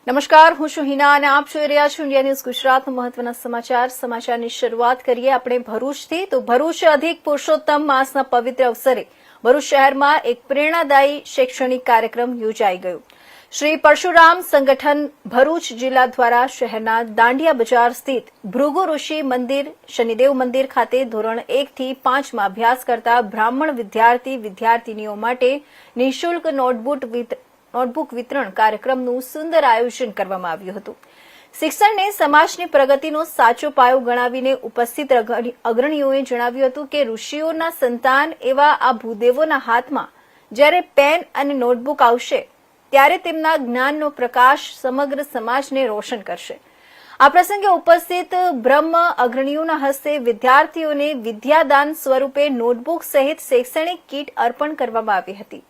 નમસ્કાર, હું છું હિના અને આપ જોઈ રહ્યા છો ઇન્ડિયા ન્યૂઝ ગુજરાતના મહત્વના સમાચારની શરૂઆત કરીએ આપણે ભરૂચથી। તો ભરૂચ અધિક પુરુષોત્તમ માસના પવિત્ર અવસરે ભરૂચ શહેરમાં એક પ્રેરણાદાયી શૈક્ષણિક કાર્યક્રમ યોજાઈ ગયો। શ્રી પરશુરામ સંગઠન ભરૂચ જિલ્લા દ્વારા શહેરના દાંડિયા બજાર સ્થિત ભૃગુ ઋષિ મંદિર શનિદેવ મંદિર ખાતે ધોરણ 1 થી 5 માં અભ્યાસ કરતા બ્રાહ્મણ વિદ્યાર્થીનીઓ માટે નિઃશુલ્ક નોટબુક વિતરણ કાર્યક્રમનું સુંદર આયોજન કરવામાં આવ્યું હતું। શિક્ષણને સમાજની પ્રગતિનો સાચો પાયો ગણાવીને ઉપસ્થિત અગ્રણીઓએ જણાવ્યું હતું કે ઋષિઓના સંતાન એવા આ ભૂદેવોના હાથમાં જ્યારે પેન અને નોટબુક આવશે ત્યારે તેમના જ્ઞાનનો પ્રકાશ સમગ્ર સમાજને રોશન કરશે। આ પ્રસંગે ઉપસ્થિત બ્રહ્મ અગ્રણીઓના હસ્તે વિદ્યાર્થીઓને વિદ્યાદાન સ્વરૂપે નોટબુક સહિત શૈક્ષણિક કીટ અર્પણ કરવામાં આવી હતી।